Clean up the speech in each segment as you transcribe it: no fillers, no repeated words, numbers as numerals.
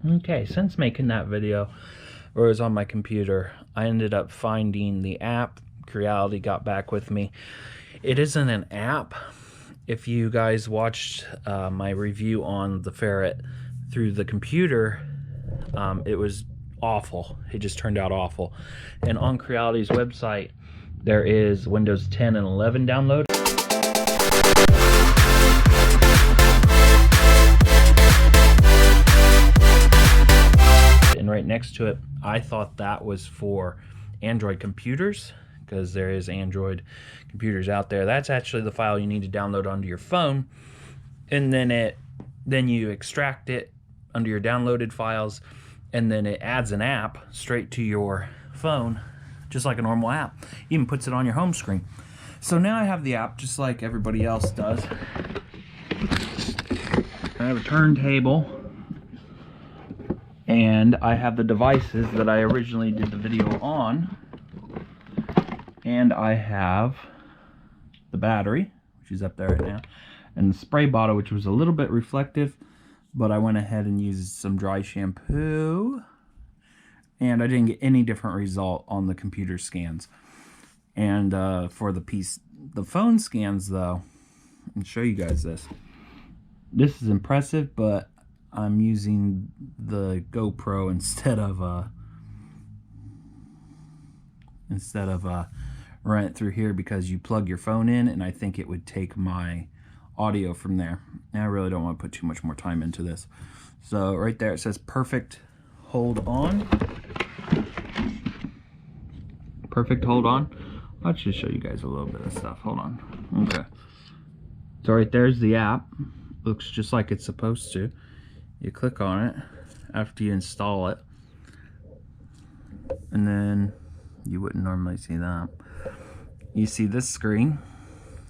Okay, since making that video, or it was on my computer, I ended up finding the app. Creality got back with me. It isn't an app. If you guys watched my review on the Ferret through the computer, it was awful. It just turned out awful. And on Creality's website, there is Windows 10 and 11 download. And right next to it, I thought that was for Android computers, because there is Android computers out there. That's actually the file you need to download onto your phone, and then you extract it under your downloaded files, and then it adds an app straight to your phone, just like a normal app. Even puts it on your home screen. So now I have the app just like everybody else does. I have a turntable, and I have the devices that I originally did the video on, and I have the battery, which is up there right now, and the spray bottle, which was a little bit reflective, but I went ahead and used some dry shampoo, and I didn't get any different result on the computer scans. And for the phone scans though, I'll show you guys this. This is impressive, but I'm using the GoPro instead of run it through here, because you plug your phone in, and I think it would take my audio from there. And I really don't want to put too much more time into this. So right there it says perfect hold on. Perfect hold on. I'll just show you guys a little bit of stuff. Hold on. Okay. So right there's the app. Looks just like it's supposed to. You click on it after you install it, and then you wouldn't normally see that. You see this screen,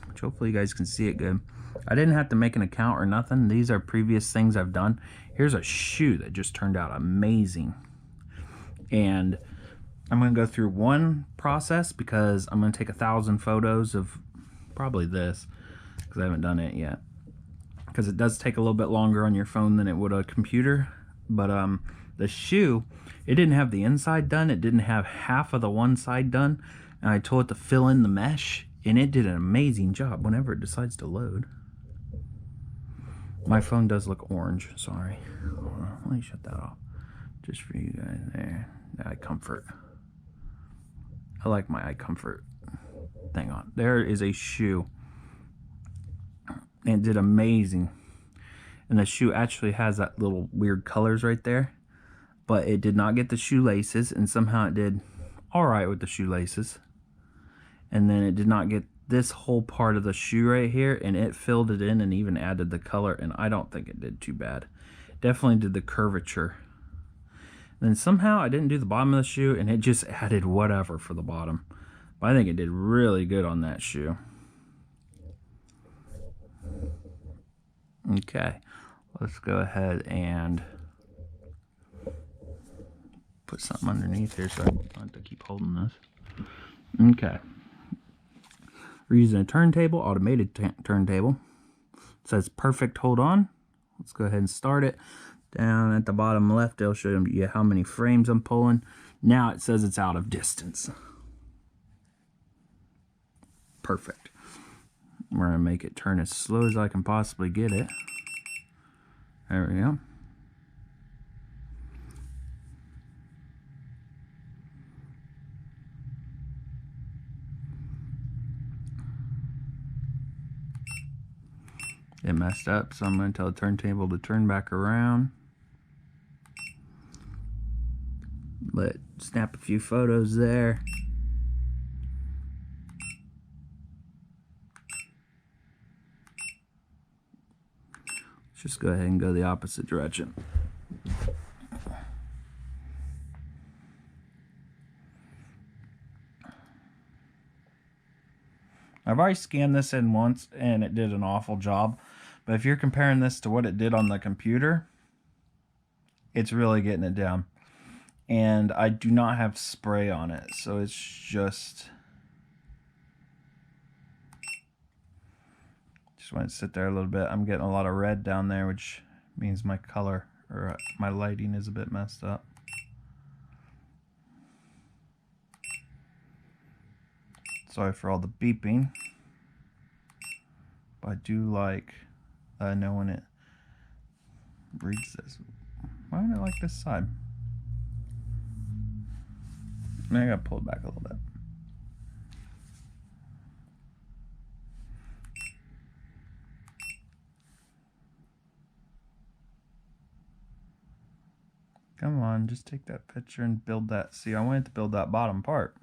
which hopefully you guys can see it good. I didn't have to make an account or nothing. These are previous things I've done. Here's a shoe that just turned out amazing. And I'm going to go through one process, because I'm going to take 1,000 photos of probably this, because I haven't done it yet. Because it does take a little bit longer on your phone than it would a computer. But the shoe, it didn't have the inside done. It didn't have half of the one side done. And I told it to fill in the mesh, and it did an amazing job whenever it decides to load. My phone does look orange, sorry. Hold on, let me shut that off. Just for you guys there. The eye comfort. I like my eye comfort thing on. There is a shoe. And it did amazing. And the shoe actually has that little weird colors right there, but it did not get the shoelaces, and somehow it did all right with the shoelaces. And then it did not get this whole part of the shoe right here, and it filled it in and even added the color, and I don't think it did too bad. Definitely did the curvature. And then somehow I didn't do the bottom of the shoe, and it just added whatever for the bottom. But I think it did really good on that shoe. Okay, let's go ahead and put something underneath here so I don't have to keep holding this. Okay. We're using a turntable, automated turntable. It says perfect hold on. Let's go ahead and start it. Down at the bottom left, it'll show you how many frames I'm pulling. Now it says it's out of distance. Perfect. We're going to make it turn as slow as I can possibly get it. There we go. It messed up, so I'm going to tell the turntable to turn back around. Snap a few photos there. Just go ahead and go the opposite direction. I've already scanned this in once, and it did an awful job. But if you're comparing this to what it did on the computer, it's really getting it down. And I do not have spray on it, so it's just want it to sit there a little bit. I'm getting a lot of red down there, which means my color or my lighting is a bit messed up. Sorry for all the beeping. But I do like knowing it reads this. Why don't I like this side? I gotta pull it back a little bit. Come on, just take that picture and build that. See, I wanted to build that bottom part.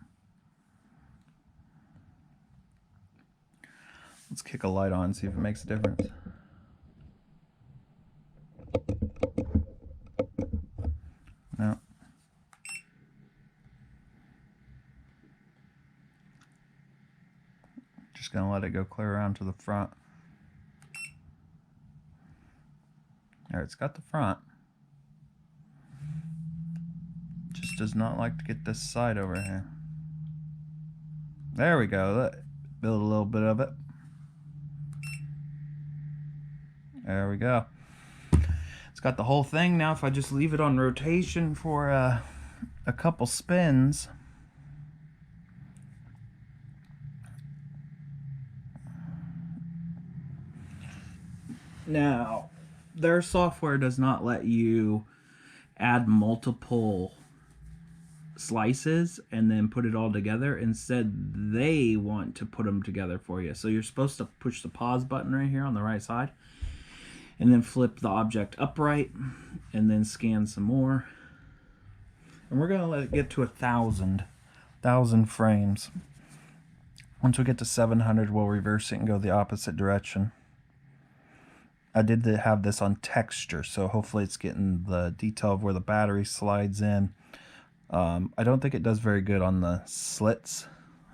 Let's kick a light on, see if it makes a difference. No. Just gonna let it go clear around to the front. There, it's got the front. Just does not like to get this side over here. There we go. Look, build a little bit of it. There we go. It's got the whole thing. Now if I just leave it on rotation for a couple spins, now their software does not let you add multiple slices and then put it all together. Instead, they want to put them together for you. So you're supposed to push the pause button right here on the right side and then flip the object upright and then scan some more. And we're gonna let it get to 1,000 frames. Once we get to 700, we'll reverse it and go the opposite direction. I did have this on texture, so hopefully it's getting the detail of where the battery slides in. I don't think it does very good on the slits.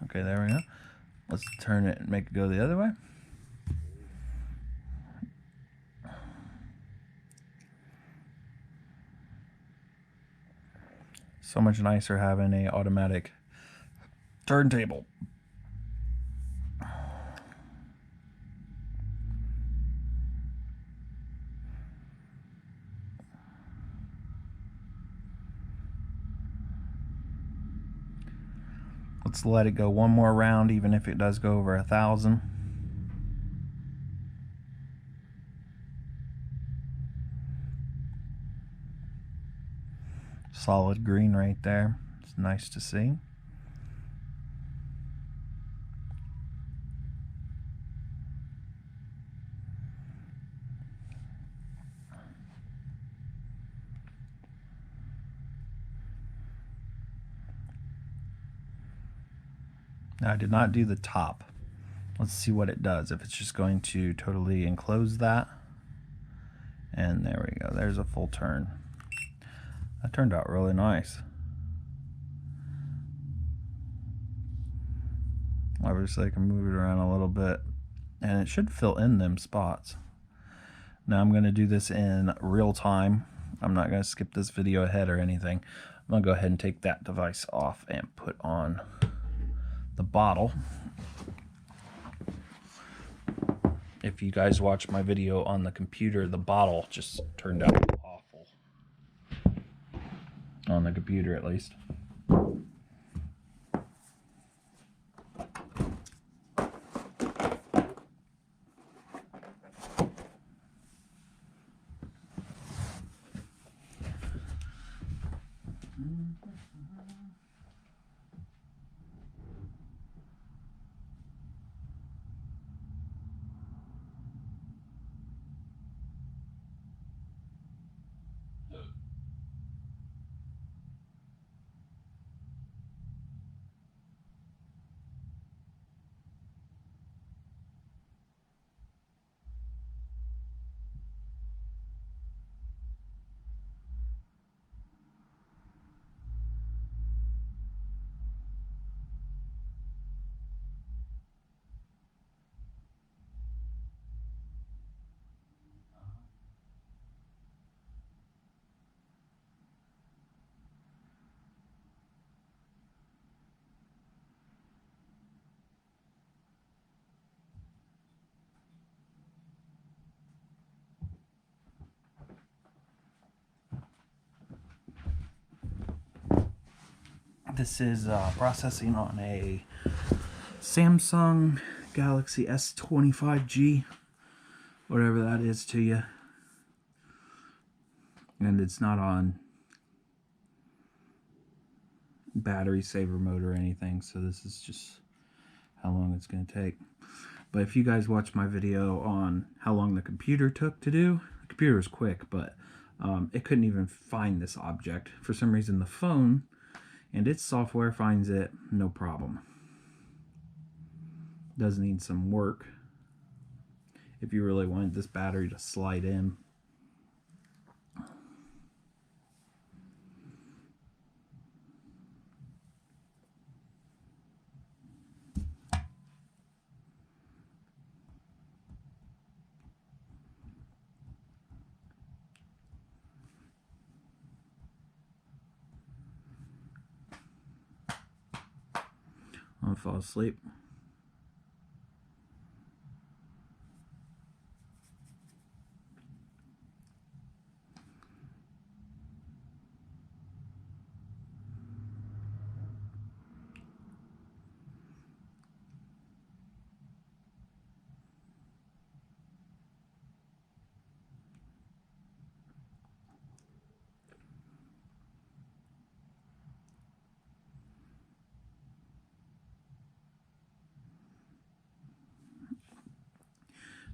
Okay, there we go. Let's turn it and make it go the other way. So much nicer having a automatic turntable. Let's let it go one more round, even if it does go over 1,000. Solid green right there. It's nice to see. Now I did not do the top. Let's see what it does. If it's just going to totally enclose that. And there we go. There's a full turn. That turned out really nice. Obviously I can move it around a little bit and it should fill in them spots. Now I'm going to do this in real time. I'm not going to skip this video ahead or anything. I'm going to go ahead and take that device off and put on the bottle. If you guys watch my video on the computer, the bottle just turned out awful. On the computer, at least. This is processing on a Samsung Galaxy S25G, whatever that is to you. And it's not on battery saver mode or anything, so this is just how long it's going to take. But if you guys watch my video on how long the computer took to do, the computer was quick, but it couldn't even find this object. For some reason the phone and its software finds it no problem. Does need some work if you really want this battery to slide in. I'll fall asleep.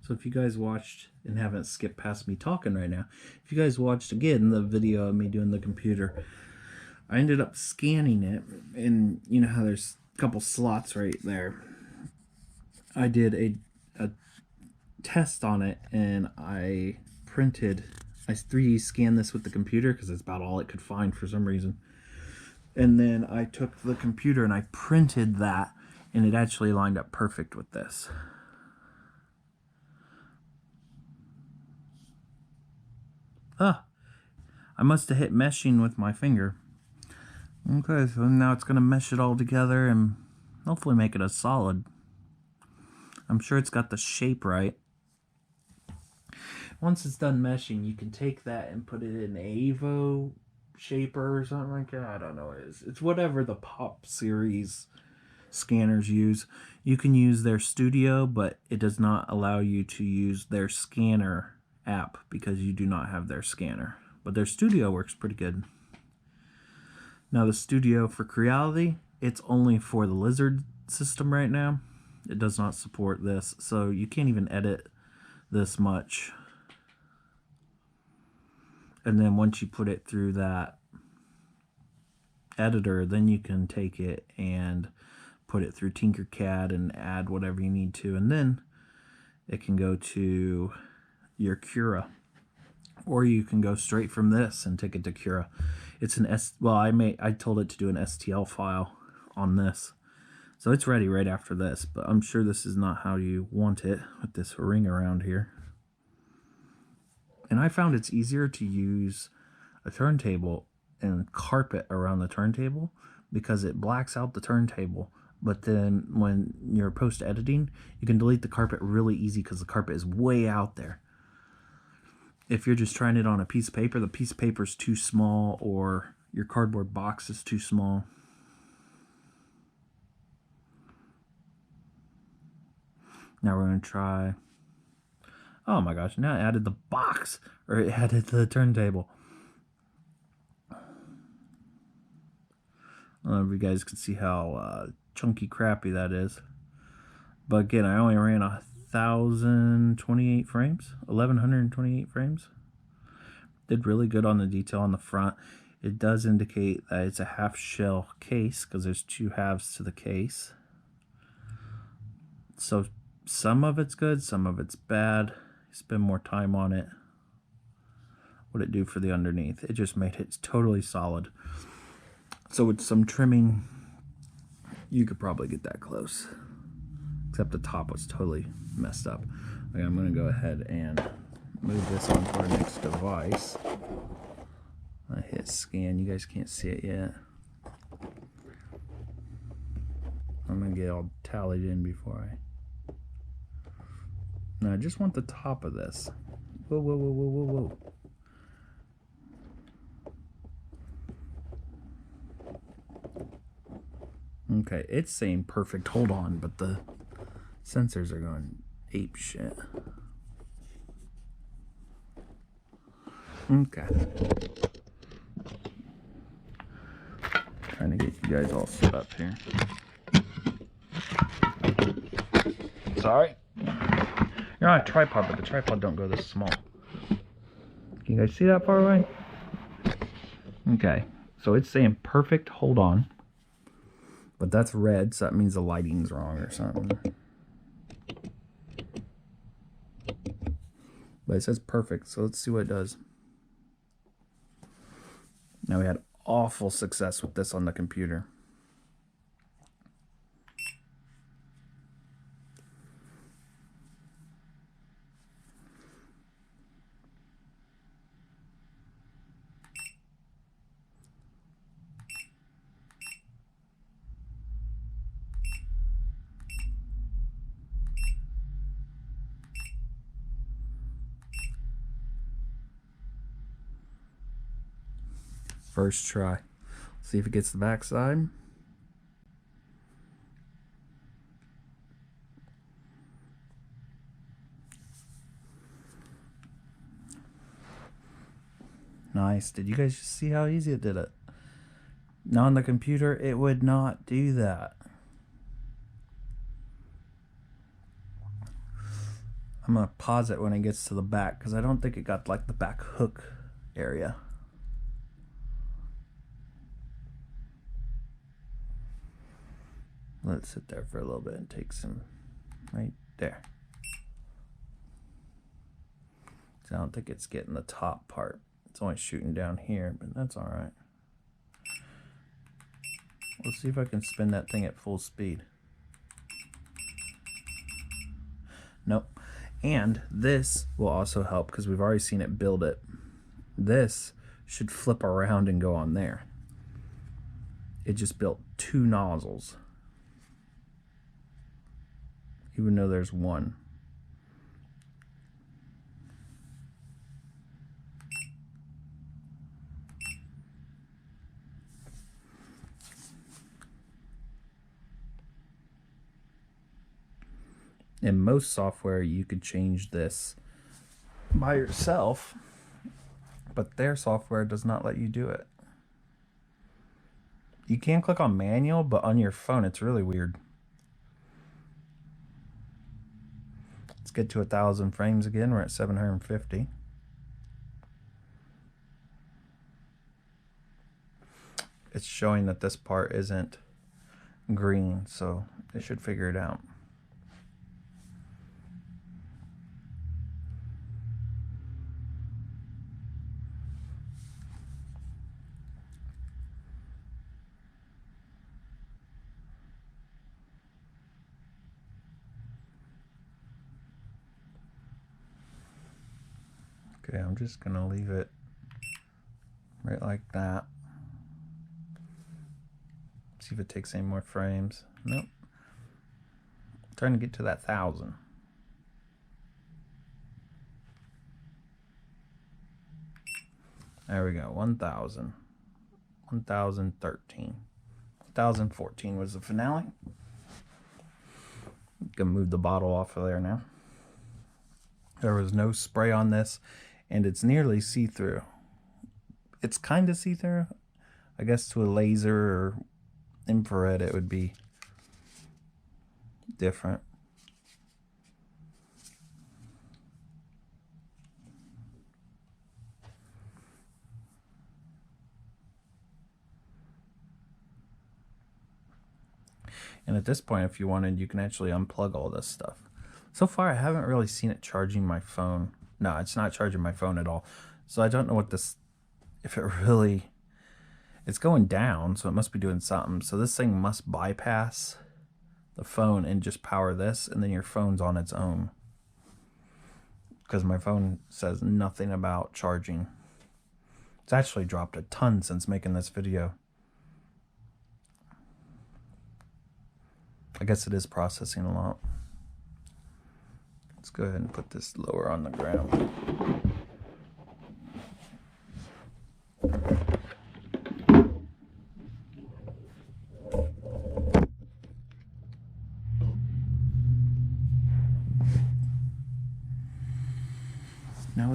So if you guys watched and haven't skipped past me talking right now, if you guys watched again the video of me doing the computer, I ended up scanning it, and you know how there's a couple slots right there. I did a test on it, and I 3D scanned this with the computer because it's about all it could find for some reason. And then I took the computer and I printed that, and it actually lined up perfect with this. I must have hit meshing with my finger. Okay, so now it's going to mesh it all together and hopefully make it a solid. I'm sure it's got the shape right. Once it's done meshing, you can take that and put it in Avo shaper or something like that. I don't know what it is. It's whatever the Pop series scanners use. You can use their Studio, but it does not allow you to use their scanner app because you do not have their scanner. But their Studio works pretty good. Now the Studio for Creality, it's only for the Lizard system right now. It does not support this, so you can't even edit this much. And then once you put it through that editor, then you can take it and put it through Tinkercad and add whatever you need to, and then it can go to your Cura. Or you can go straight from this and take it to Cura. It's an I told it to do an STL file on this. So it's ready right after this, but I'm sure this is not how you want it with this ring around here. And I found it's easier to use a turntable and carpet around the turntable because it blacks out the turntable. But then when you're post-editing, you can delete the carpet really easy because the carpet is way out there. If you're just trying it on a piece of paper, the piece of paper is too small or your cardboard box is too small. Now we're going to try... Oh my gosh, now it added the box, or it added the turntable. I don't know if you guys can see how chunky crappy that is. But again, I only ran 1,028 frames, 1,128 frames. Did really good on the detail on the front. It does indicate that it's a half shell case because there's two halves to the case. So some of it's good, some of it's bad. Spend more time on it. What'd it do for the underneath? It just made it totally solid. So with some trimming, you could probably get that close. Except the top was totally messed up. Okay, I'm going to go ahead and move this on to our next device. I hit scan. You guys can't see it yet. I'm going to get all tallied in before I... Now I just want the top of this. Whoa, whoa, whoa, whoa, whoa, whoa. Okay, it's saying perfect hold on, but the sensors are going ape shit. Okay. Trying to get you guys all set up here. Sorry. You're on a tripod, but the tripod don't go this small. Can you guys see that far away? Okay, so it's saying perfect hold on, but that's red, so that means the lighting's wrong or something. But it says perfect, so let's see what it does. Now we had awful success with this on the computer. First try. See if it gets the backside. Nice. Did you guys just see how easy it did it? Now on the computer, it would not do that. I'm going to pause it when it gets to the back because I don't think it got like the back hook area. Let it sit there for a little bit and take some right there. So I don't think it's getting the top part. It's only shooting down here, but that's all right. Let's see if I can spin that thing at full speed. Nope. And this will also help because we've already seen it build it. This should flip around and go on there. It just built 2 nozzles, even though there's one. In most software, you could change this by yourself, but their software does not let you do it. You can click on manual, but on your phone, it's really weird. Let's get to 1,000 frames again. We're at 750. It's showing that this part isn't green, so it should figure it out. Okay, I'm just gonna leave it right like that. See if it takes any more frames. Nope. I'm trying to get to that 1,000. There we go, 1,000. 1,013. 1,014 was the finale. Gonna move the bottle off of there now. There was no spray on this, and it's nearly see-through. It's kind of see-through. I guess to a laser or infrared it would be different. And at this point, if you wanted, you can actually unplug all this stuff. So far, I haven't really seen it charging my phone. No, it's not charging my phone at all. So I don't know what this, if it really, it's going down, so it must be doing something. So this thing must bypass the phone and just power this, and then your phone's on its own. Because my phone says nothing about charging. It's actually dropped a ton since making this video. I guess it is processing a lot. Let's go ahead and put this lower on the ground.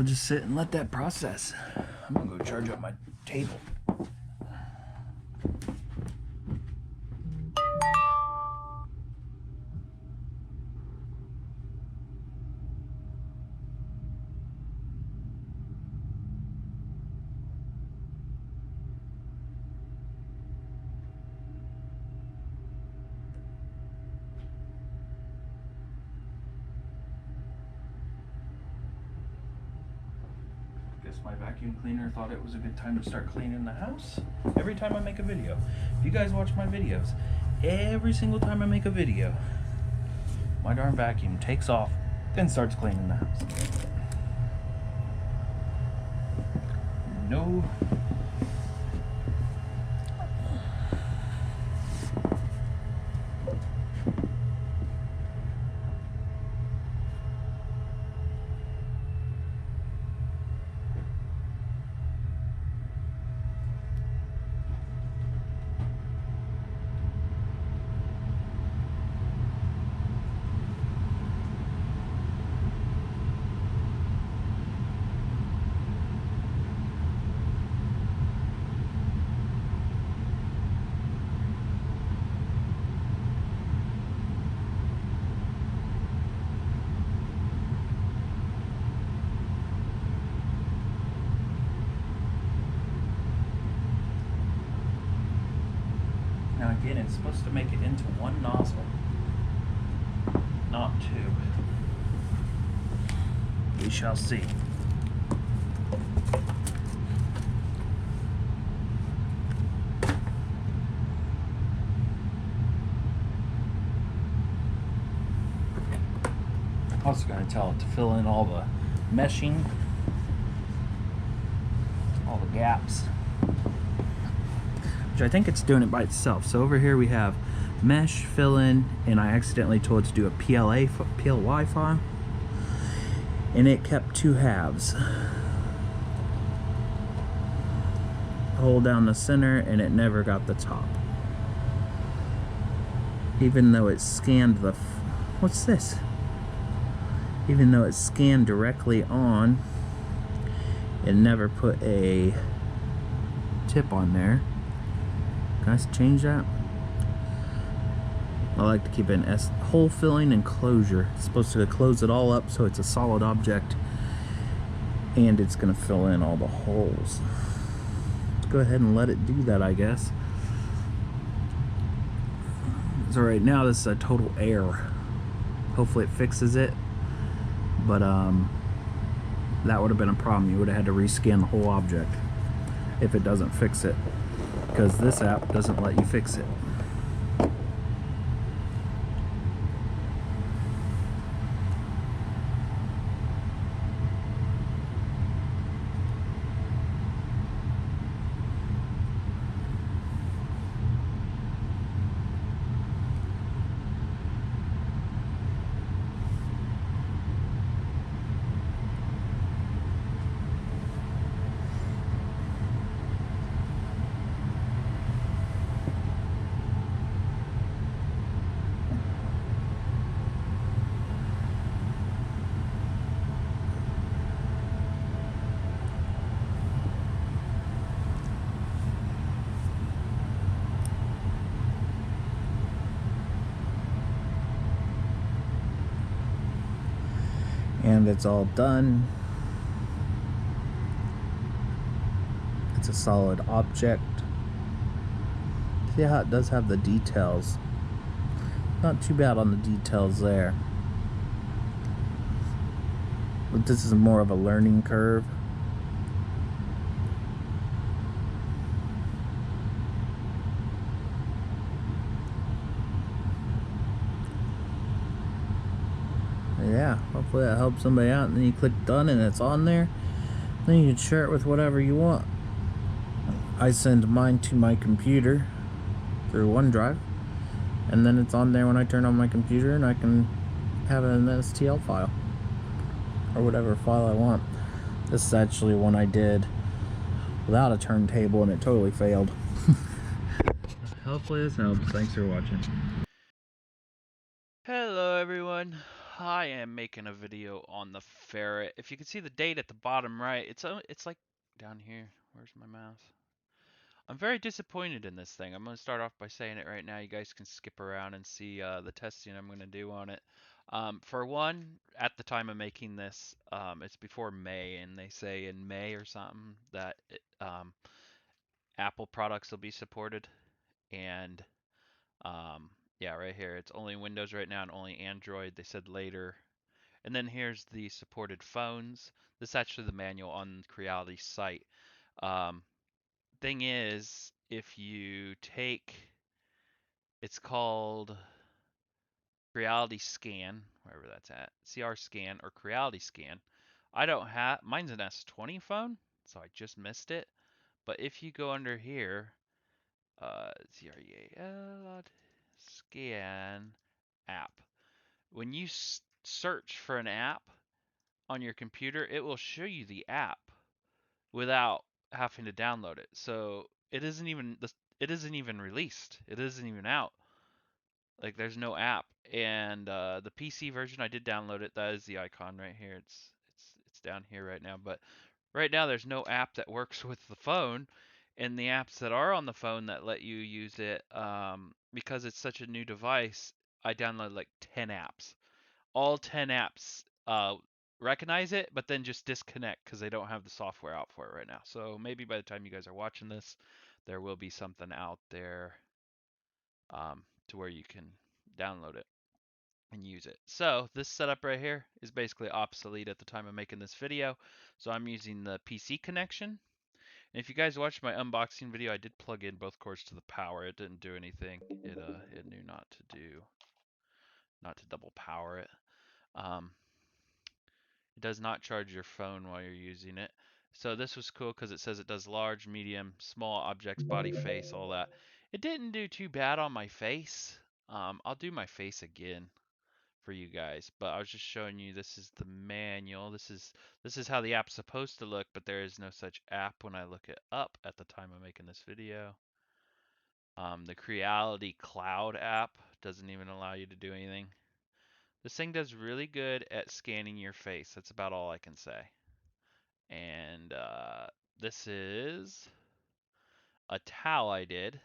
just sit and let that process. I'm gonna go charge up my table. Guess my vacuum cleaner thought it was a good time to start cleaning the house. Every time I make a video. If you guys watch my videos, every single time I make a video, my darn vacuum takes off, then starts cleaning the house. No. Now again, it's supposed to make it into one nozzle, not two. We shall see. Also going to tell it to fill in all the meshing, all the gaps, which I think it's doing it by itself. So over here we have mesh, fill in, and I accidentally told it to do a PLY file, and it kept two halves. Hold down the center and it never got the top. Even though it scanned the, what's this? Even though it scanned directly on, it never put a tip on there. Can I change that? I like to keep it in hole filling and closure. It's supposed to close it all up so it's a solid object, and it's going to fill in all the holes. Let's go ahead and let it do that, I guess. So right now this is a total error. Hopefully it fixes it, but that would have been a problem. You would have had to rescan the whole object if it doesn't fix it, because this app doesn't let you fix it. And it's all done. It's a solid object. See how it does have the details. Not too bad on the details there. But this is more of a learning curve. Yeah, hopefully that helps somebody out, and then you click done and it's on there. Then you can share it with whatever you want. I send mine to my computer through OneDrive, and then it's on there when I turn on my computer, and I can have an STL file or whatever file I want. This is actually one I did without a turntable and it totally failed. Hopefully this helps. Thanks for watching. Hello everyone. I am making a video on the Ferret. If you can see the date at the bottom right, it's like down here. Where's my mouse? I'm very disappointed in this thing. I'm going to start off by saying it right now. You guys can skip around and see the testing I'm going to do on it. For one, at the time of making this, it's before May, and they say in May or something that Apple products will be supported. And yeah, right here, it's only Windows right now and only Android. They said later. And then here's the supported phones. This is actually the manual on Creality's site. Um, Thing is, if you take, it's called Creality Scan, wherever that's at, CR Scan or Creality Scan. I don't have, mine's an S20 phone, so I just missed it. But if you go under here, CREAL Scan app, when you search for an app on your computer, it will show you the app without having to download it. So it isn't even released. It isn't even out. Like there's no app. And the PC version I did download it. That is the icon right here. It's down here right now. But right now there's no app that works with the phone. And the apps that are on the phone that let you use it, because it's such a new device, I downloaded like 10 apps. All 10 apps recognize it, but then just disconnect because they don't have the software out for it right now. So maybe by the time you guys are watching this, there will be something out there to where you can download it and use it. So this setup right here is basically obsolete at the time of making this video. So I'm using the PC connection. And if you guys watched my unboxing video, I did plug in both cords to the power. It didn't do anything. It knew not to double power it. Um, It does not charge your phone while you're using it. So this was cool because it says it does large, medium, small objects, body, face, all that. It didn't do too bad on my face. I'll do my face again for you guys, but I was just showing you this is the manual. This is how the app's supposed to look, but there is no such app when I look it up at the time of making this video. The Creality Cloud app doesn't even allow you to do anything. This thing does really good at scanning your face. That's about all I can say. And this is a towel I did,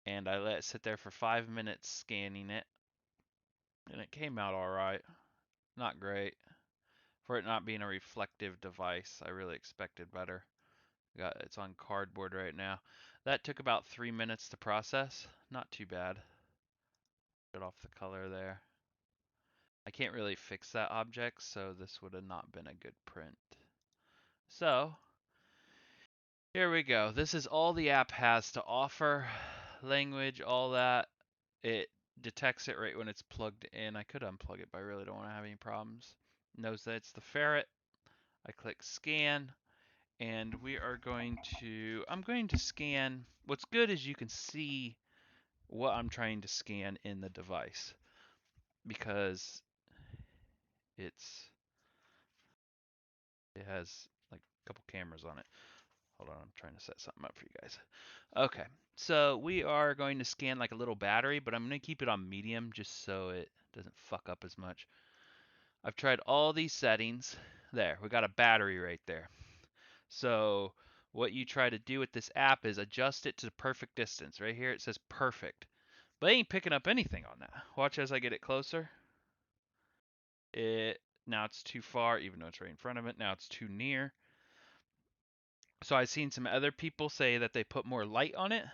and I let it sit there for 5 minutes scanning it, and it came out all right. Not great. For it not being a reflective device, I really expected better. It's on cardboard right now. That took about 3 minutes to process. Not too bad. Shut off the color there. I can't really fix that object, so this would have not been a good print. So, here we go. This is all the app has to offer. Language, all that. It detects it right when it's plugged in. I could unplug it, but I really don't want to have any problems. Knows that it's the Ferret. I click scan, and I'm going to scan. What's good is you can see what I'm trying to scan in the device because it has like a couple cameras on it. Hold on, I'm trying to set something up for you guys. Okay, so we are going to scan like a little battery, but I'm going to keep it on medium just so it doesn't fuck up as much. I've tried all these settings. There, we got a battery right there. So what you try to do with this app is adjust it to the perfect distance. Right here it says perfect, but it ain't picking up anything on that. Watch as I get it closer. Now it's too far, even though it's right in front of it. Now it's too near. So I've seen some other people say that they put more light on it.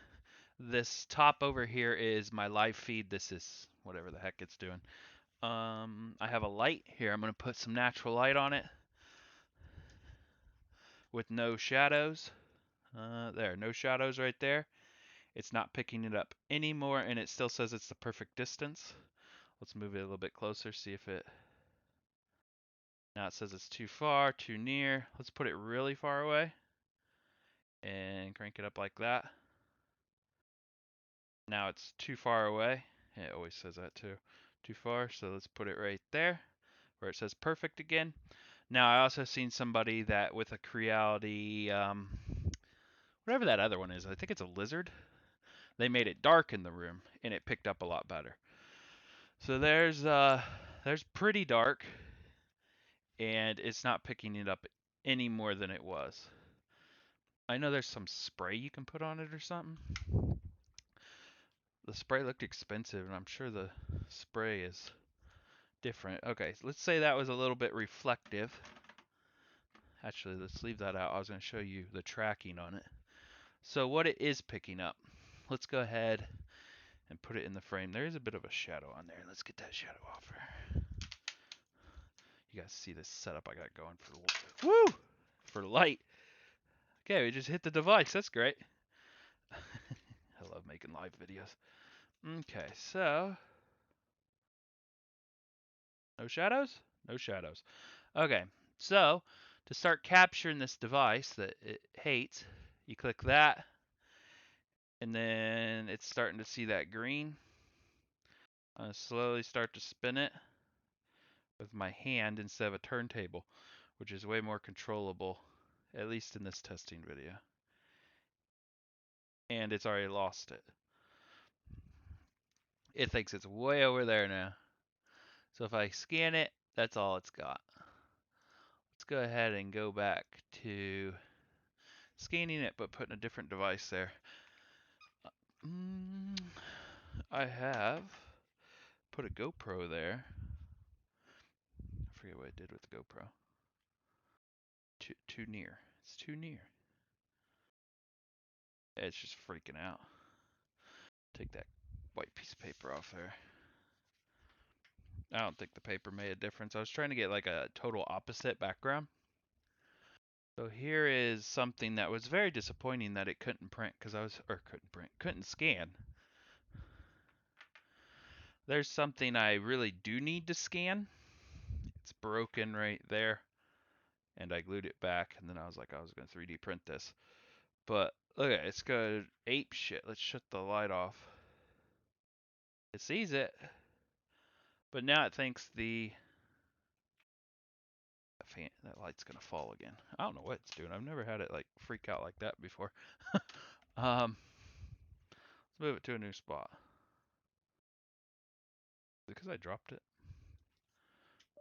This top over here is my live feed. This is whatever the heck it's doing. I have a light here. I'm going to put some natural light on it with no shadows. There, no shadows right there. It's not picking it up anymore, and it still says it's the perfect distance. Let's move it a little bit closer, see if it... Now it says it's too far, too near. Let's put it really far away and crank it up like that. Now it's too far away. It always says that too. Too far, so let's put it right there where it says perfect again. Now I also seen somebody that with a Creality, whatever that other one is, I think it's a lizard. They made it dark in the room and it picked up a lot better. So there's there's pretty dark, and it's not picking it up any more than it was. I know there's some spray you can put on it or something. The spray looked expensive, and I'm sure the spray is different. Okay, so let's say that was a little bit reflective. Actually, let's leave that out. I was going to show you the tracking on it. So what it is picking up, let's go ahead and put it in the frame. There is a bit of a shadow on there. Let's get that shadow off her. You guys see this setup I got going for the woo for light. Okay, we just hit the device. That's great. I love making live videos. Okay, so no shadows? No shadows. Okay, so to start capturing this device that it hates, you click that, and then it's starting to see that green. I'm going to slowly start to spin it with my hand instead of a turntable, which is way more controllable, at least in this testing video. And it's already lost it. It thinks it's way over there now. So if I scan it, that's all it's got. Let's go ahead and go back to scanning it, but putting a different device there. I have put a GoPro there. I forget what I did with the GoPro. Too near. It's too near. It's just freaking out. Take that white piece of paper off there. I don't think the paper made a difference. I was trying to get like a total opposite background. So here is something that was very disappointing that it couldn't print because couldn't scan. There's something I really do need to scan. It's broken right there. And I glued it back, and then I was like, I was going to 3D print this. But, okay, it's go ape shit. Let's shut the light off. It sees it, but now it thinks that light's going to fall again. I don't know what it's doing. I've never had it, like, freak out like that before. Let's move it to a new spot. Because I dropped it?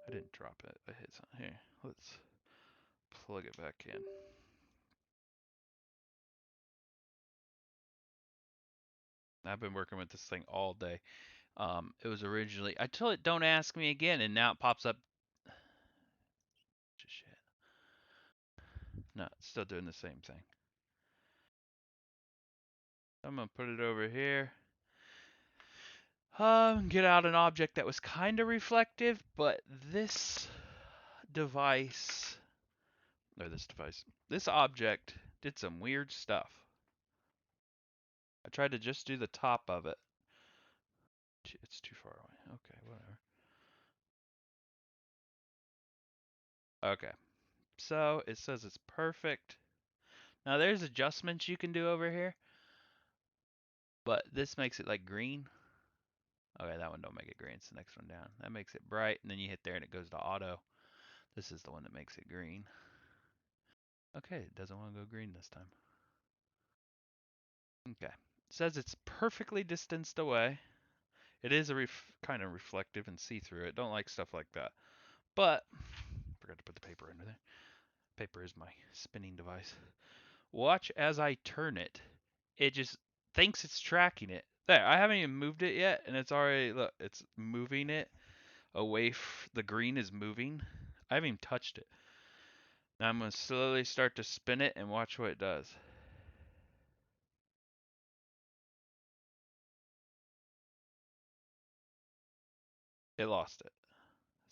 I didn't drop it. I hit something. Here, let's plug it back in. I've been working with this thing all day. It was originally, I told it don't ask me again, and now it pops up. Just shit. No, it's still doing the same thing. I'm gonna put it over here. Get out an object that was kind of reflective, but this object did some weird stuff. I tried to just do the top of it. It's too far away. Okay, whatever. Okay, so it says it's perfect. Now there's adjustments you can do over here, but this makes it like green. Okay, that one don't make it green. It's the next one down. That makes it bright, and then you hit there and it goes to auto. This is the one that makes it green. Okay, it doesn't want to go green this time. Okay. It says it's perfectly distanced away. It is a kind of reflective and see-through. It don't like stuff like that. But, forgot to put the paper under there. Paper is my spinning device. Watch as I turn it. It just thinks it's tracking it. There, I haven't even moved it yet, and it's already, look, it's moving it away. The green is moving. I haven't even touched it. Now I'm going to slowly start to spin it and watch what it does. It lost it.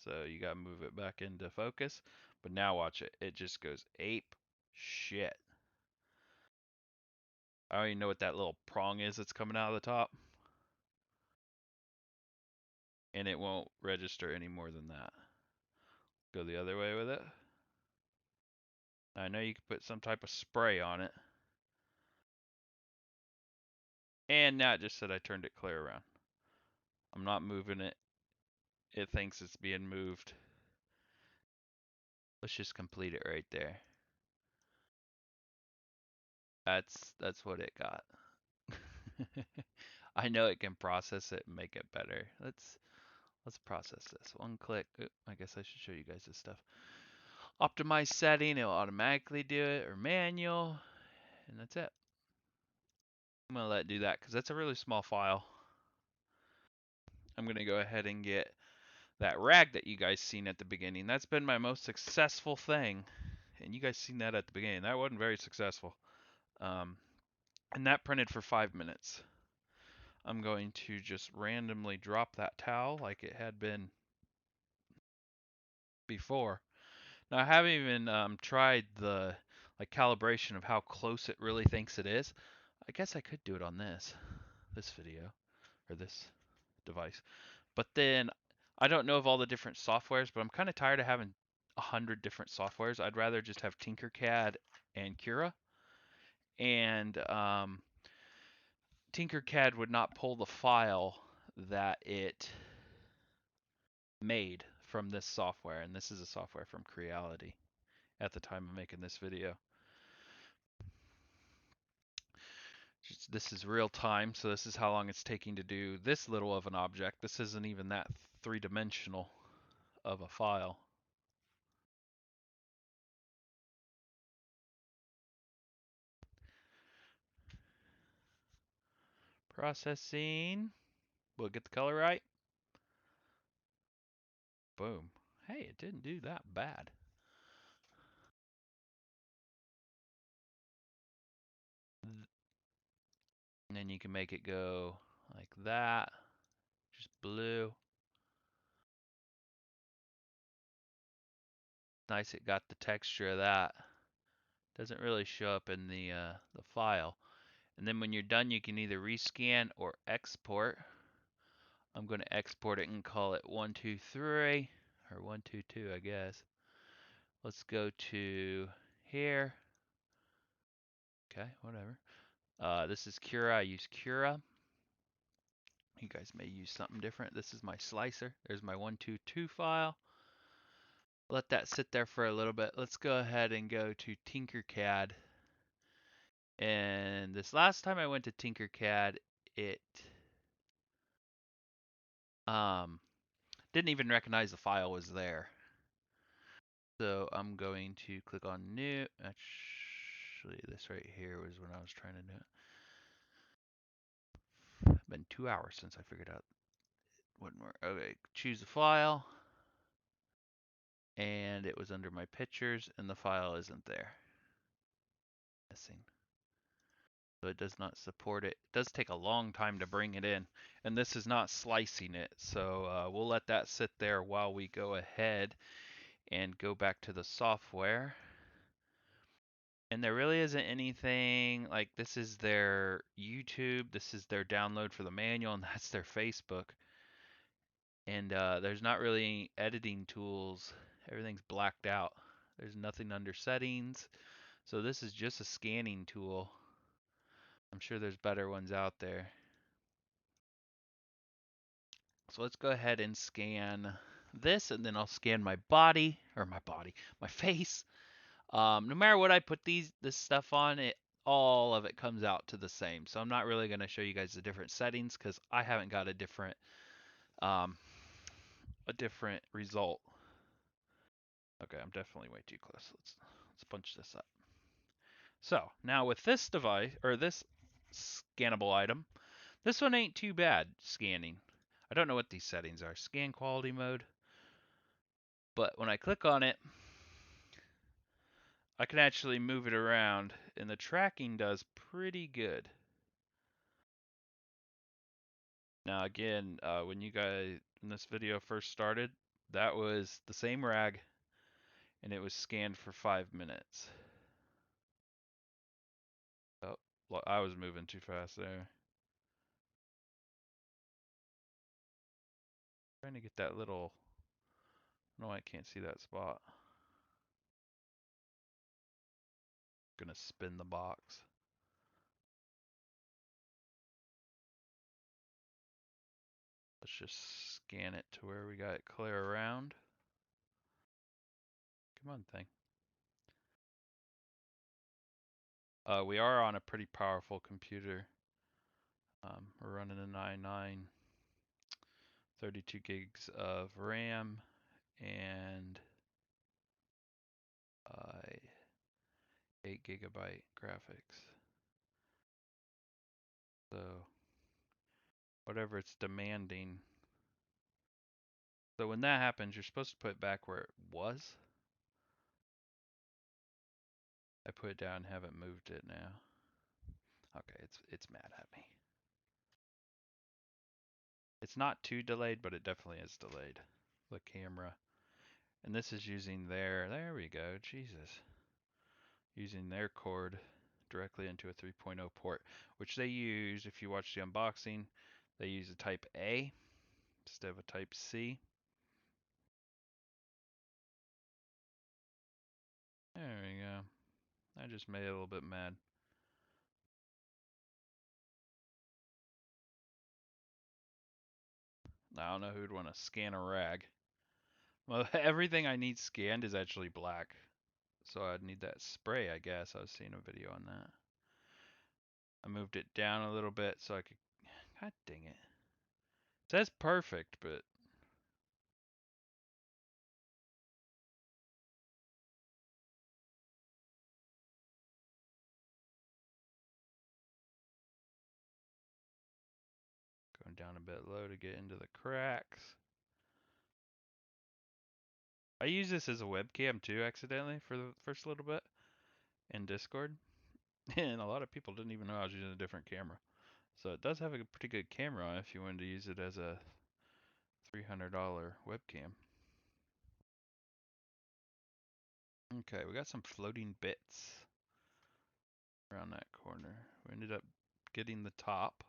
So you got to move it back into focus. But now watch it. It just goes ape shit. I don't even know what that little prong is that's coming out of the top. And it won't register any more than that. Go the other way with it. I know you can put some type of spray on it. And now it just said I turned it clear around. I'm not moving it. It thinks it's being moved. Let's just complete it right there. That's what it got. I know it can process it and make it better. Let's process this. One click. Oop, I guess I should show you guys this stuff. Optimize setting, it'll automatically do it, or manual, and that's it. I'm gonna let it do that because that's a really small file. I'm gonna go ahead and get that rag that you guys seen at the beginning. That's been my most successful thing, and you guys seen that at the beginning. That wasn't very successful, and that printed for 5 minutes. I'm going to just randomly drop that towel like it had been before. Now I haven't even tried the calibration of how close it really thinks it is. I guess I could do it on this video or this device. But then I don't know of all the different softwares, but I'm kind of tired of having 100 different softwares. I'd rather just have Tinkercad and Cura. And Tinkercad would not pull the file that it made from this software, and this is a software from Creality at the time of making this video. This is real time, so this is how long it's taking to do this little of an object. This isn't even that three-dimensional of a file. Processing. Will it get the color right? Boom. Hey, it didn't do that bad. And then you can make it go like that. Just blue. Nice, it got the texture of that. Doesn't really show up in the file. And then when you're done, you can either rescan or export. I'm going to export it and call it 123 or 122, I guess. Let's go to here. Okay, whatever. This is Cura. I use Cura. You guys may use something different. This is my slicer. There's my 122 file. Let that sit there for a little bit. Let's go ahead and go to Tinkercad. And this last time I went to Tinkercad, it didn't even recognize the file was there. So I'm going to click on new. Actually, this right here was when I was trying to do it. It's been 2 hours since I figured out it wouldn't work. Okay, choose the file. And it was under my pictures, and the file isn't there. Missing. So it does not support it. It does take a long time to bring it in, and this is not slicing it. So we'll let that sit there while we go ahead and go back to the software. And there really isn't anything like this is their YouTube, this is their download for the manual, and that's their Facebook. And there's not really any editing tools. Everything's blacked out. There's nothing under settings. So this is just a scanning tool. I'm sure there's better ones out there. So let's go ahead and scan this, and then I'll scan my body, or my face. No matter what I put this stuff on, all of it comes out to the same. So I'm not really going to show you guys the different settings because I haven't got um, a different result. Okay, I'm definitely way too close. Let's punch this up. So now with this device, or this scannable item, this one ain't too bad scanning. I don't know what these settings are. Scan quality mode. But when I click on it, I can actually move it around, and the tracking does pretty good. Now again, when this video first started, that was the same rag, and it was scanned for 5 minutes. Oh, I was moving too fast there. Trying to get that little. No, I can't see that spot. Gonna spin the box. Let's just scan it to where we got it clear around. Come on, thing. We are on a pretty powerful computer. We're running a 32 gigs of RAM, and 8 gigabyte graphics. So whatever it's demanding. So when that happens, you're supposed to put it back where it was. I put it down, haven't moved it now. Okay, it's mad at me. It's not too delayed, but it definitely is delayed. The camera. And this is using there we go, Jesus. Using their cord directly into a 3.0 port, which they use, if you watch the unboxing, they use a type A instead of a type C. There we go. I just made it a little bit mad. I don't know who'd want to scan a rag. Well, everything I need scanned is actually black. So I'd need that spray, I guess. I was seeing a video on that. I moved it down a little bit so I could... God dang it. It says perfect, but... Going down a bit low to get into the cracks. I use this as a webcam too, accidentally, for the first little bit in Discord. And a lot of people didn't even know I was using a different camera. So it does have a pretty good camera on if you wanted to use it as a $300 webcam. Okay, we got some floating bits around that corner. We ended up getting the top.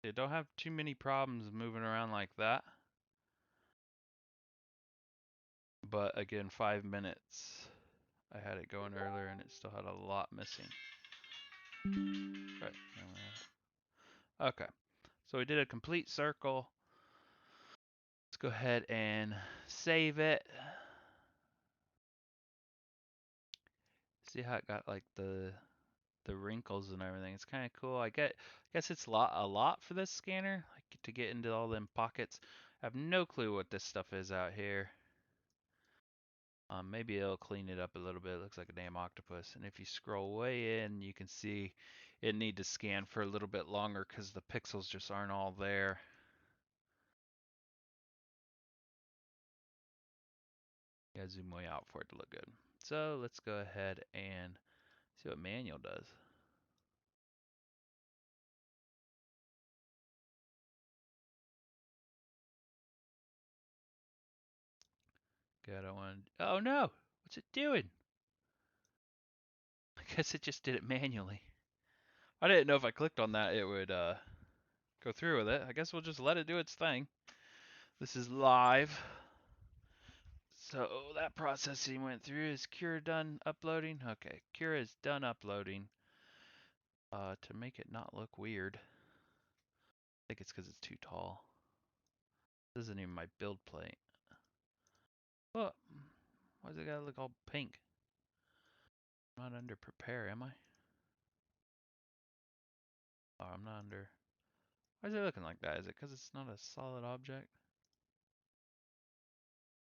They don't have too many problems moving around like that. But again, 5 minutes. I had it going earlier and it still had a lot missing. Right. Okay. So we did a complete circle. Let's go ahead and save it. See how it got like the wrinkles and everything. It's kind of cool. I guess it's a lot for this scanner, like to get into all them pockets. I have no clue what this stuff is out here. Maybe it'll clean it up a little bit. It looks like a damn octopus. And if you scroll way in, you can see it need to scan for a little bit longer because the pixels just aren't all there. You gotta zoom way out for it to look good. So let's go ahead and see what manual does. Good, I want. Oh no! What's it doing? I guess it just did it manually. I didn't know if I clicked on that it would go through with it. I guess we'll just let it do its thing. This is live. So that processing went through. Is Cura done uploading? Okay, Cura is done uploading. To make it not look weird. I think it's because it's too tall. This isn't even my build plate. Well, why does it gotta look all pink? I'm not under prepare, am I? Oh, I'm not under. Why is it looking like that? Is it because it's not a solid object?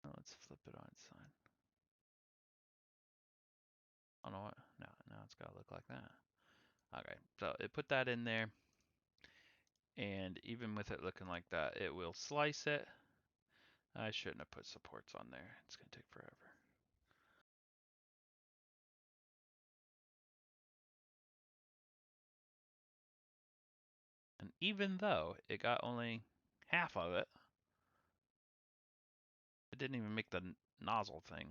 Oh, let's flip it on its side. Oh no, what? No, now it's gotta look like that. Okay, so it put that in there, and even with it looking like that, it will slice it. I shouldn't have put supports on there. It's gonna take forever. And even though it got only half of it, it didn't even make the nozzle thing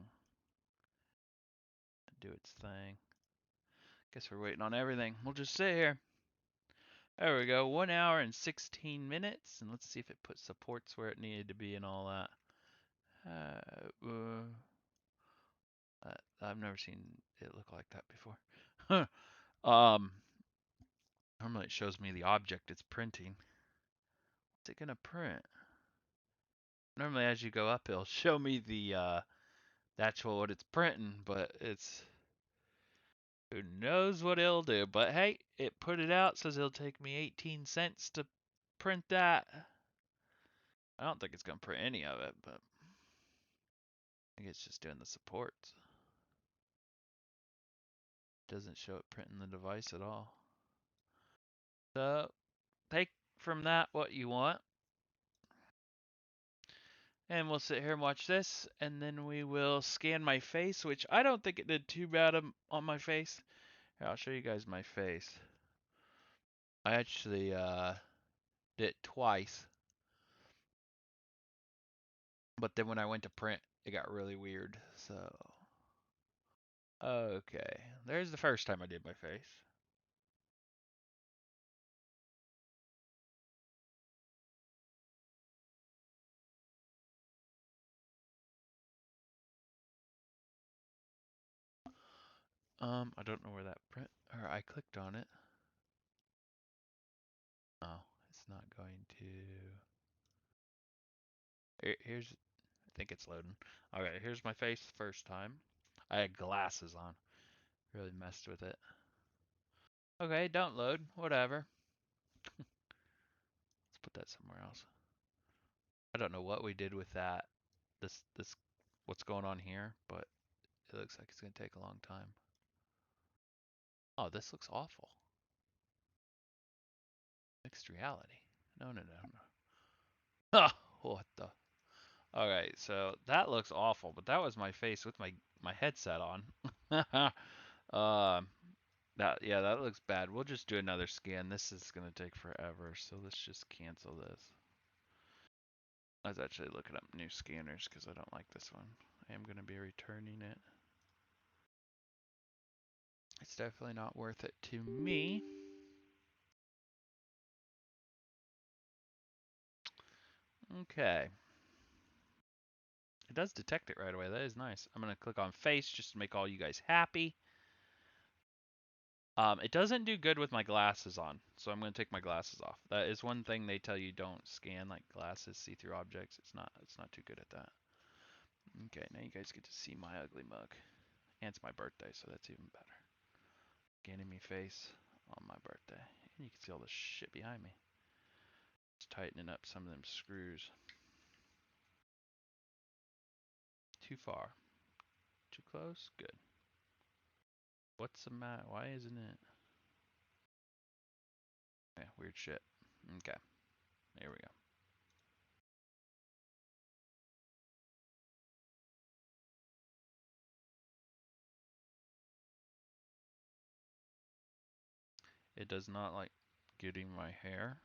do its thing. Guess we're waiting on everything. We'll just sit here. There we go. 1 hour and 16 minutes. And let's see if it put supports where it needed to be and all that. I've never seen it look like that before. Normally it shows me the object it's printing. What's it gonna print? Normally as you go up, it'll show me the actual what it's printing, but it's who knows what it'll do. But hey, it put it out, says it'll take me 18 cents to print that. I don't think it's going to print any of it, but I think it's just doing the supports. Doesn't show it printing the device at all. So take from that what you want. And we'll sit here and watch this, and then we will scan my face, which I don't think it did too bad on my face. Here, I'll show you guys my face. I actually did it twice, but then when I went to print, it got really weird. So, okay, there's the first time I did my face. I don't know where that print, or I clicked on it. Oh, it's not going to. Here's, I think it's loading. Okay, here's my face the first time. I had glasses on. Really messed with it. Okay, don't load. Whatever. Let's put that somewhere else. I don't know what we did with that. This, what's going on here, but it looks like it's gonna take a long time. Oh, this looks awful. Mixed reality. No, no, no, no. Oh, what the? Okay, so that looks awful, but that was my face with my headset on. um, that looks bad. We'll just do another scan. This is gonna take forever, so let's just cancel this. I was actually looking up new scanners because I don't like this one. I am gonna be returning it. It's definitely not worth it to me. Okay. It does detect it right away. That is nice. I'm going to click on face just to make all you guys happy. It doesn't do good with my glasses on, so I'm going to take my glasses off. That is one thing they tell you don't scan, like glasses, see-through objects. It's not too good at that. Okay, now you guys get to see my ugly mug. And it's my birthday, so that's even better. Scanning me face on my birthday. And you can see all the shit behind me. Just tightening up some of them screws. Too far. Too close? Good. What's the matter? Why isn't it? Yeah, weird shit. Okay, here we go. It does not like getting my hair.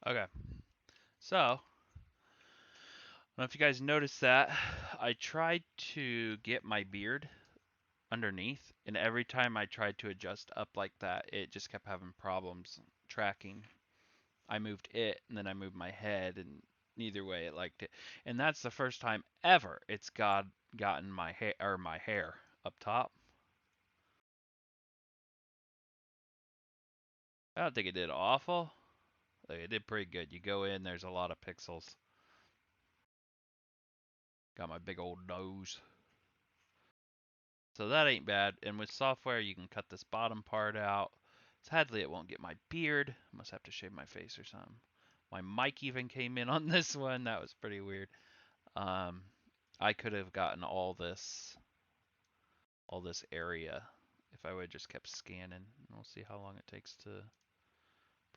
Okay, so I don't know if you guys noticed that. I tried to get my beard underneath, and every time I tried to adjust up like that, it just kept having problems tracking. I moved it, and then I moved my head, and neither way it liked it. And that's the first time ever it's gotten my hair up top. I don't think it did awful. Like, it did pretty good. You go in, there's a lot of pixels. Got my big old nose. So that ain't bad. And with software, you can cut this bottom part out. Sadly, it won't get my beard. I must have to shave my face or something. My mic even came in on this one. That was pretty weird. Um, I could have gotten all this area if I would have just kept scanning. We'll see how long it takes to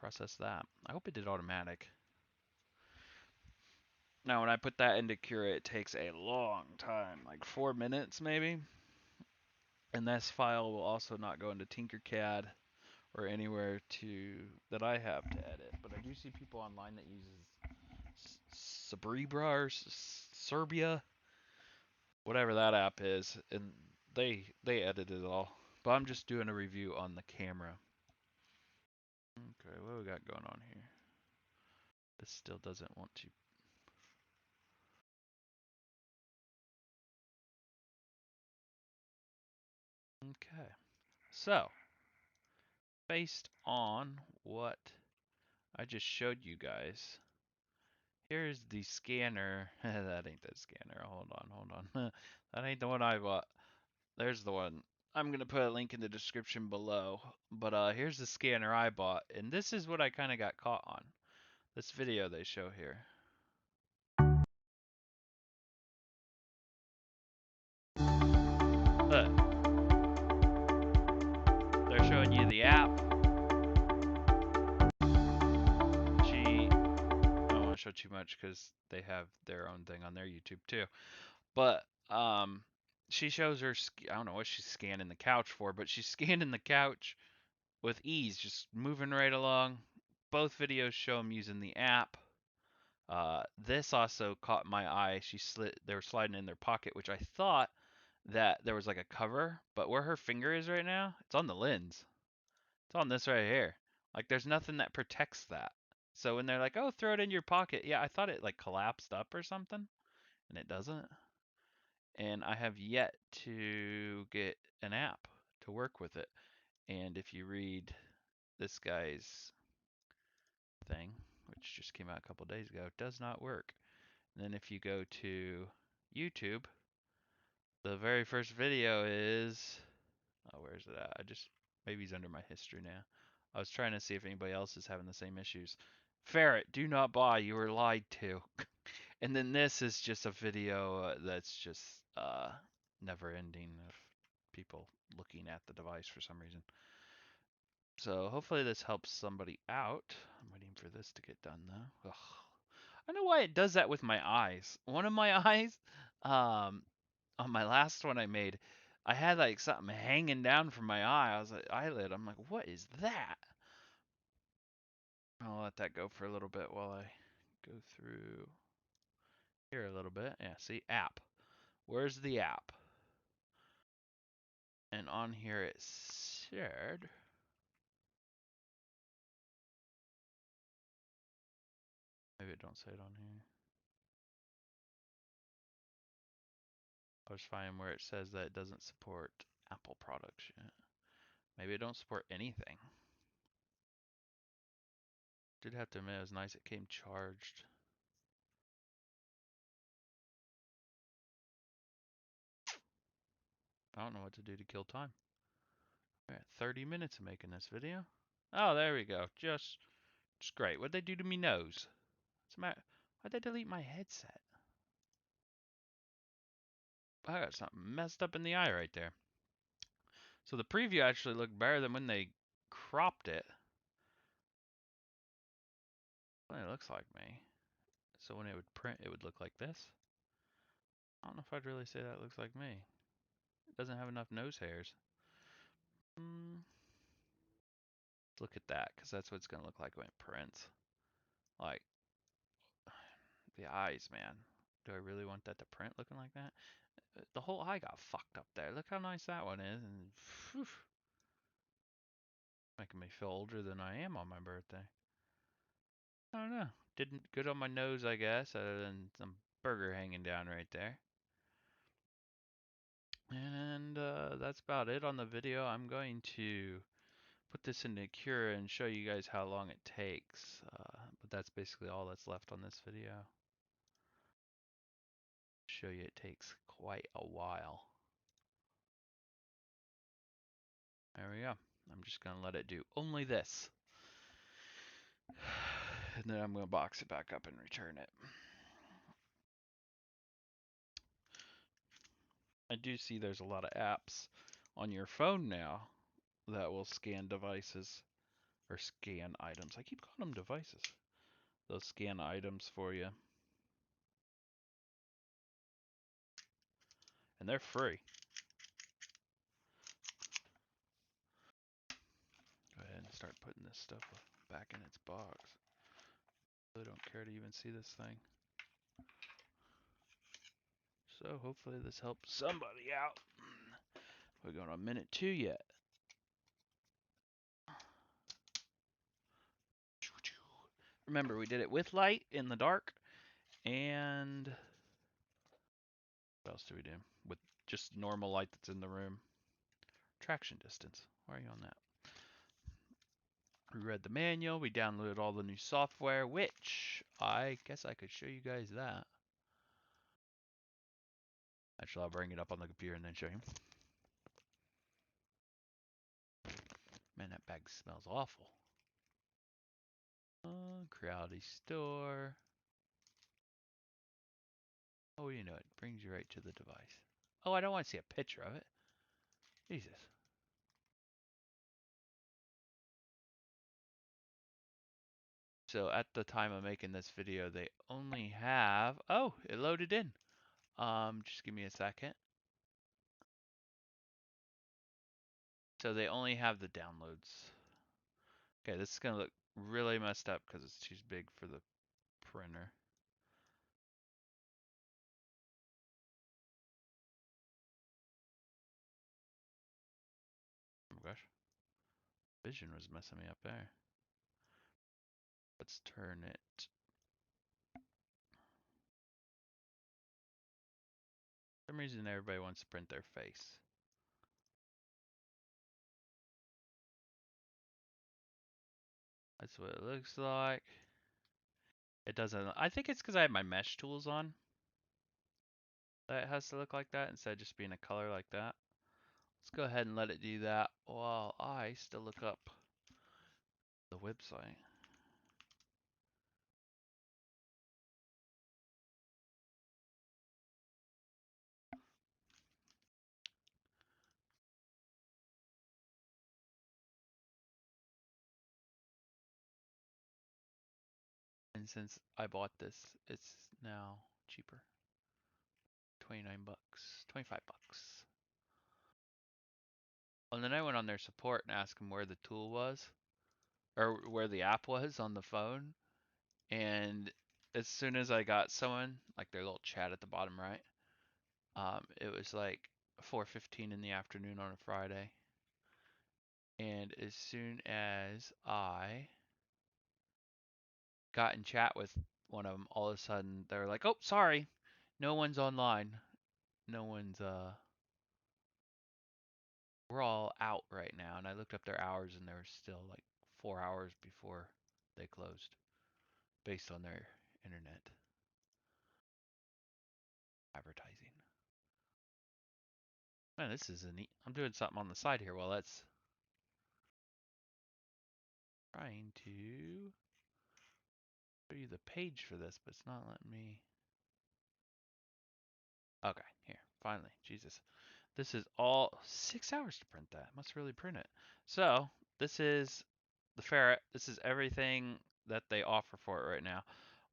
process that. I hope it did automatic. Now, when I put that into Cura, it takes a long time, like 4 minutes maybe. And this file will also not go into Tinkercad or anywhere that I have to edit. But I do see people online that uses Cerebra or Serbia, whatever that app is, and they edit it all. But I'm just doing a review on the camera. Okay, what we got going on here? This still doesn't want to. Okay, so based on what I just showed you guys, here's the scanner. That ain't the scanner. Hold on. That ain't the one I bought. There's the one. I'm gonna put a link in the description below. But here's the scanner I bought, and this is what I kind of got caught on. This video they show here. Look, they're showing you the app. I don't want to show too much because they have their own thing on their YouTube too. But she shows her. I don't know what she's scanning the couch for, but she's scanning the couch with ease, just moving right along. Both videos show them using the app. This also caught my eye. They were sliding in their pocket, which I thought that there was like a cover, but where her finger is right now, it's on the lens. It's on this right here. Like there's nothing that protects that. So when they're like, "Oh, throw it in your pocket," yeah, I thought it like collapsed up or something, and it doesn't. And I have yet to get an app to work with it. And if you read this guy's thing, which just came out a couple days ago, it does not work. And then if you go to YouTube, the very first video is, oh, where's it at? Maybe he's under my history now. I was trying to see if anybody else is having the same issues. Ferret, do not buy. You were lied to. And then this is just a video that's just never ending of people looking at the device for some reason. So hopefully this helps somebody out. I'm waiting for this to get done though. Ugh. I don't know why it does that with my eyes. One of my eyes, um, on my last one I made, I had like something hanging down from my eye. I was like eyelid. I'm like, what is that? I'll let that go for a little bit while I go through here a little bit. Yeah, see, app. Where's the app? And on here it shared. Maybe it don't say it on here. I was finding where it says that it doesn't support Apple products yet. Maybe it don't support anything. Did have to admit it was nice it came charged. I don't know what to do to kill time. We're at 30 minutes of making this video. Oh, there we go. Just great. What'd they do to me nose? Why'd they delete my headset? I got something messed up in the eye right there. So the preview actually looked better than when they cropped it. Well, it looks like me. So when it would print, it would look like this. I don't know if I'd really say that looks like me. It doesn't have enough nose hairs. Look at that, because that's what it's going to look like when it prints. Like, the eyes, man. Do I really want that to print looking like that? The whole eye got fucked up there. Look how nice that one is. And whew, making me feel older than I am on my birthday. I don't know. Didn't good on my nose, I guess, other than some burger hanging down right there. And that's about it on the video. I'm going to put this into Cura and show you guys how long it takes. But that's basically all that's left on this video. Show you it takes quite a while. There we go. I'm just gonna let it do only this. And then I'm gonna box it back up and return it. I do see there's a lot of apps on your phone now that will scan devices or scan items. I keep calling them devices. They'll scan items for you. And they're free. Go ahead and start putting this stuff back in its box. I really don't care to even see this thing. So hopefully this helps somebody out. We're going on minute 2 yet. Remember, we did it with light in the dark, and what else do we do? With just normal light that's in the room. Traction distance. Why are you on that? We read the manual. We downloaded all the new software, which I guess I could show you guys that. Actually, I'll bring it up on the computer and then show you. Man, that bag smells awful. Creality store. Oh, you know, it brings you right to the device. Oh, I don't want to see a picture of it. Jesus. So at the time of making this video, they only have, oh, it loaded in. Just give me a second. So they only have the downloads. Okay, this is gonna look really messed up because it's too big for the printer. Oh my gosh. Vision was messing me up there. Let's turn it. For some reason everybody wants to print their face. That's what it looks like. It doesn't, I think it's because I have my mesh tools on. That it has to look like that instead of just being a color like that. Let's go ahead and let it do that while I still look up the website. And since I bought this, it's now cheaper. 29 bucks, 25 bucks. And then I went on their support and asked them where the tool was, or where the app was on the phone. And as soon as I got someone, like their little chat at the bottom right, it was like 4:15 in the afternoon on a Friday. And as soon as I got in chat with one of them, all of a sudden they were like, "Oh, sorry, no one's online. No one's we're all out right now." And I looked up their hours, and they were still like 4 hours before they closed, based on their internet advertising. Man, this is a neat. I'm doing something on the side here while that's trying to show you the page for this, but it's not letting me. Okay, here, finally, Jesus. This is all 6 hours to print that. Must really print it. So this is the Ferret. This is everything that they offer for it right now.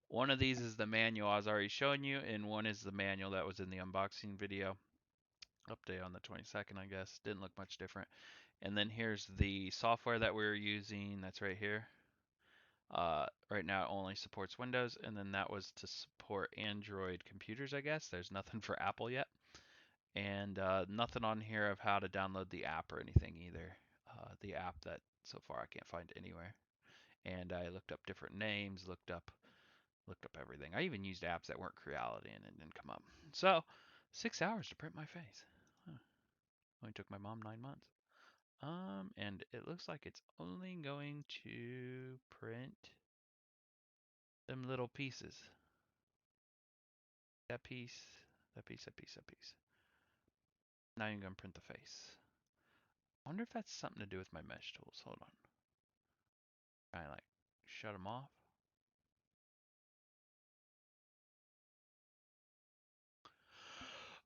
One of these is the manual I was already showing you, and one is the manual that was in the unboxing video. Update on the 22nd, I guess. Didn't look much different. And then here's the software that we're using. That's right here. Right now it only supports Windows, and then that was to support Android computers, I guess. There's nothing for Apple yet. And nothing on here of how to download the app or anything either. The app that so far I can't find anywhere. And I looked up different names, looked up everything. I even used apps that weren't Creality and it didn't come up. So 6 hours to print my face. Huh. Only took my mom 9 months. And it looks like it's only going to print them little pieces. That piece, that piece, that piece, that piece. Now I'm gonna print the face. I wonder if that's something to do with my mesh tools. Hold on. Try like shut them off.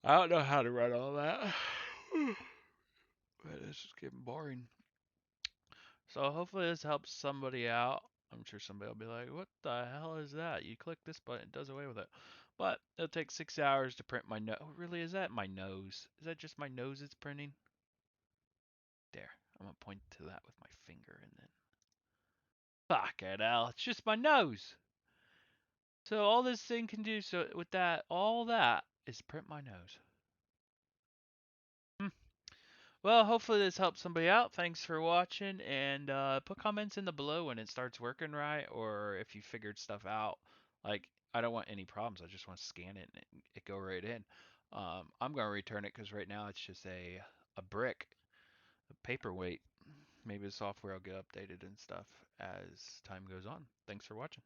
I don't know how to run all that. But it's just getting boring. So hopefully this helps somebody out. I'm sure somebody will be like, what the hell is that? You click this button, it does away with it. But it'll take 6 hours to print my nose. Oh, really? Is that my nose? Is that just my nose it's printing? There. I'm going to point to that with my finger and then. Fuck it, Al. It's just my nose. So all this thing can do so with that, all that is print my nose. Hmm. Well, hopefully this helps somebody out. Thanks for watching, and put comments in the below when it starts working right, or if you figured stuff out. Like, I don't want any problems. I just want to scan it and it go right in. I'm gonna return it because right now it's just a brick, a paperweight. Maybe the software will get updated and stuff as time goes on. Thanks for watching.